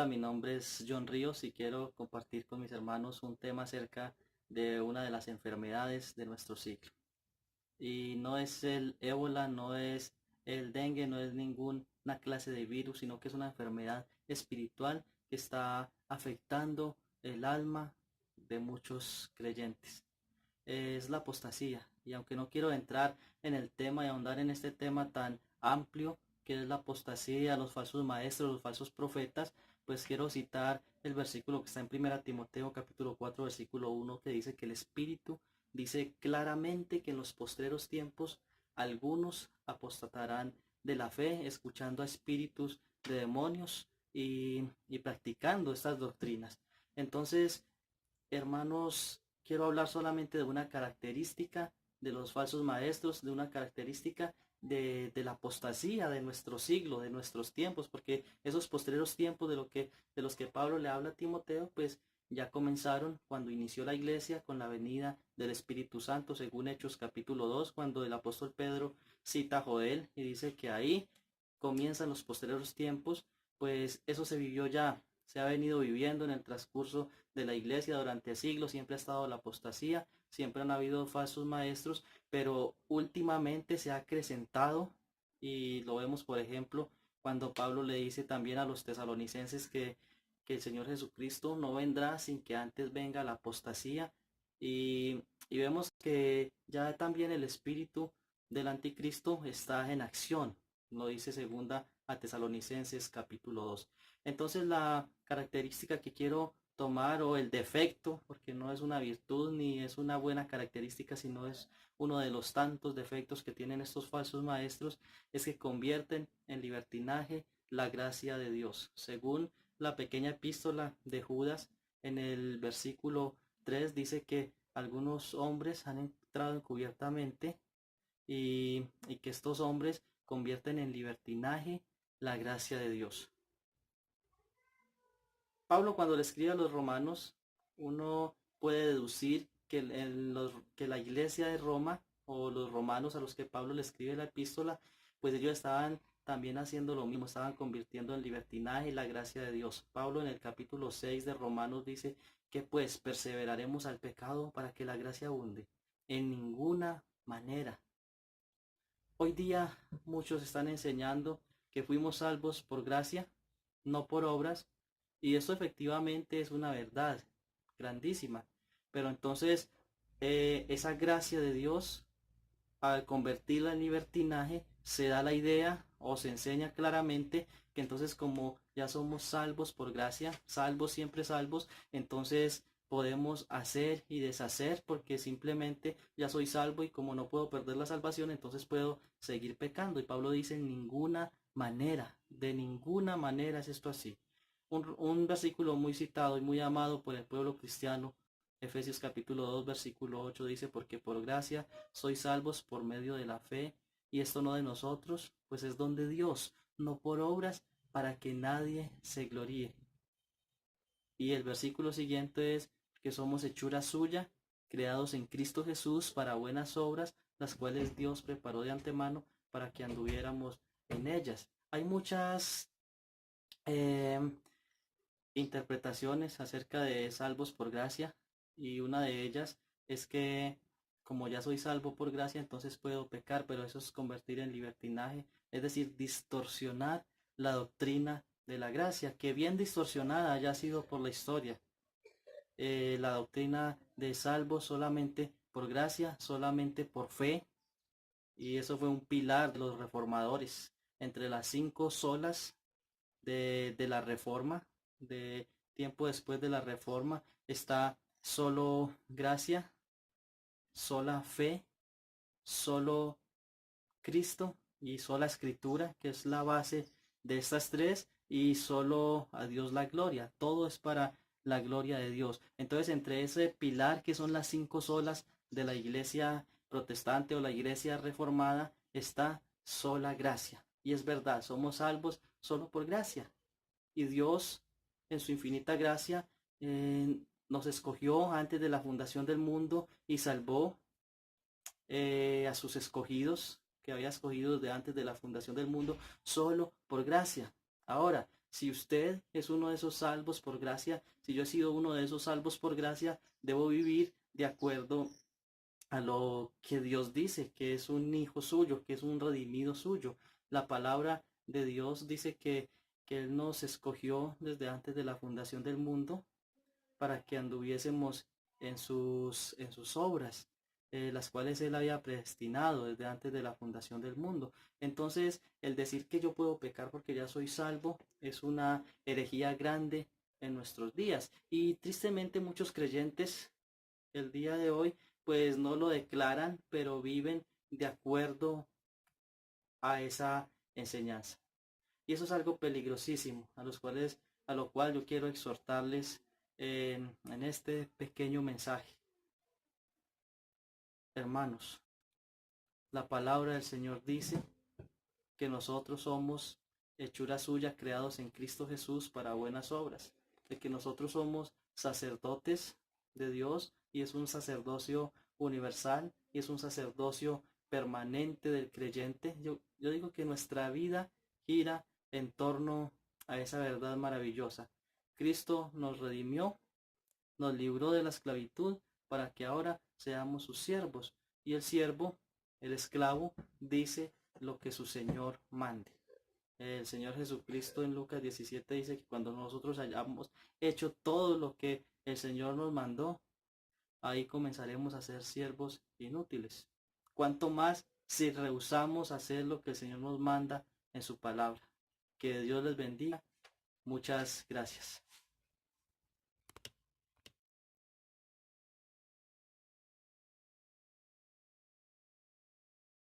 mi nombre es John Ríos y quiero compartir con mis hermanos un tema acerca de una de las enfermedades de nuestro siglo. Y no es el ébola, no es el dengue, no es ninguna clase de virus, sino que es una enfermedad espiritual que está afectando el alma de muchos creyentes. Es la apostasía. Y aunque no quiero entrar en el tema y ahondar en este tema tan amplio que es la apostasía, los falsos maestros, los falsos profetas, pues quiero citar el versículo que está en 1 Timoteo capítulo 4 versículo 1 que dice que el Espíritu dice claramente que en los postreros tiempos algunos apostatarán de la fe, escuchando a espíritus de demonios y practicando estas doctrinas. Entonces, hermanos, quiero hablar solamente de una característica de los falsos maestros, de una característica de la apostasía de nuestro siglo, de nuestros tiempos, porque esos postreros tiempos de los que Pablo le habla a Timoteo, pues ya comenzaron cuando inició la iglesia con la venida del Espíritu Santo, según Hechos capítulo 2, cuando el apóstol Pedro cita a Joel y dice que ahí comienzan los postreros tiempos. Pues eso se vivió ya, se ha venido viviendo en el transcurso de la iglesia durante siglos. Siempre ha estado la apostasía, siempre han habido falsos maestros, pero últimamente se ha acrecentado y lo vemos, por ejemplo, cuando Pablo le dice también a los tesalonicenses que el Señor Jesucristo no vendrá sin que antes venga la apostasía, y vemos que ya también el espíritu del anticristo está en acción, lo dice segunda a Tesalonicenses capítulo 2. Entonces la característica que quiero tomar, o el defecto, porque no es una virtud ni es una buena característica, sino es uno de los tantos defectos que tienen estos falsos maestros, es que convierten en libertinaje la gracia de Dios. Según la pequeña epístola de Judas, en el versículo 3 dice que algunos hombres han entrado encubiertamente y que estos hombres convierten en libertinaje la gracia de Dios. Pablo, cuando le escribe a los romanos, uno puede deducir que la iglesia de Roma, o los romanos a los que Pablo le escribe la epístola, pues ellos estaban también haciendo lo mismo, estaban convirtiendo en libertinaje la gracia de Dios. Pablo en el capítulo 6 de Romanos dice que pues perseveraremos al pecado para que la gracia abunde. En ninguna manera. Hoy día muchos están enseñando que fuimos salvos por gracia, no por obras, y eso efectivamente es una verdad grandísima. Pero entonces esa gracia de Dios, al convertirla en libertinaje, se da la idea o se enseña claramente que entonces, como ya somos salvos por gracia, salvos siempre salvos, entonces podemos hacer y deshacer porque simplemente ya soy salvo, y como no puedo perder la salvación, entonces puedo seguir pecando. Y Pablo dice: en ninguna manera, de ninguna manera es esto así. Un versículo muy citado y muy amado por el pueblo cristiano, Efesios capítulo 2 versículo 8 dice: porque por gracia sois salvos por medio de la fe, y esto no de nosotros, pues es don de Dios, no por obras, para que nadie se gloríe. Y el versículo siguiente es: que somos hechura suya, creados en Cristo Jesús para buenas obras, las cuales Dios preparó de antemano para que anduviéramos en ellas. Hay muchas eh, interpretaciones acerca de salvos por gracia, y una de ellas es que como ya soy salvo por gracia, entonces puedo pecar, pero eso es convertir en libertinaje, es decir, distorsionar la doctrina de la gracia, que bien distorsionada haya sido por la historia. La doctrina de salvo solamente por gracia, solamente por fe, y eso fue un pilar de los reformadores. Entre las 5 solas de la reforma, de tiempo después de la reforma, está solo gracia, sola fe, solo Cristo y sola escritura, que es la base de estas tres, y solo a Dios la gloria. Todo es para la gloria de Dios. Entonces, entre ese pilar que son las 5 solas de la iglesia protestante o la iglesia reformada, está sola gracia. Y es verdad, somos salvos solo por gracia. Y Dios, en su infinita gracia, nos escogió antes de la fundación del mundo y salvó a sus escogidos, que había escogido desde antes de la fundación del mundo, solo por gracia. Ahora, Si usted es uno de esos salvos por gracia, si yo he sido uno de esos salvos por gracia, debo vivir de acuerdo a lo que Dios dice, que es un hijo suyo, que es un redimido suyo. La palabra de Dios dice que Él nos escogió desde antes de la fundación del mundo para que anduviésemos en sus obras, las cuales Él había predestinado desde antes de la fundación del mundo. Entonces, el decir que yo puedo pecar porque ya soy salvo es una herejía grande en nuestros días. Y tristemente muchos creyentes el día de hoy pues no lo declaran, pero viven de acuerdo a esa enseñanza. Y eso es algo peligrosísimo, a lo cual yo quiero exhortarles en este pequeño mensaje. Hermanos, la palabra del Señor dice que nosotros somos hechura suya, creados en Cristo Jesús para buenas obras, de que nosotros somos sacerdotes de Dios y es un sacerdocio universal y es un sacerdocio permanente del creyente. Yo digo que nuestra vida gira en torno a esa verdad maravillosa. Cristo nos redimió, nos libró de la esclavitud para que ahora seamos sus siervos. Y el siervo, el esclavo, dice lo que su Señor mande. El Señor Jesucristo en Lucas 17 dice que cuando nosotros hayamos hecho todo lo que el Señor nos mandó, ahí comenzaremos a ser siervos inútiles. Cuanto más si rehusamos hacer lo que el Señor nos manda en su palabra. Que Dios les bendiga. Muchas gracias.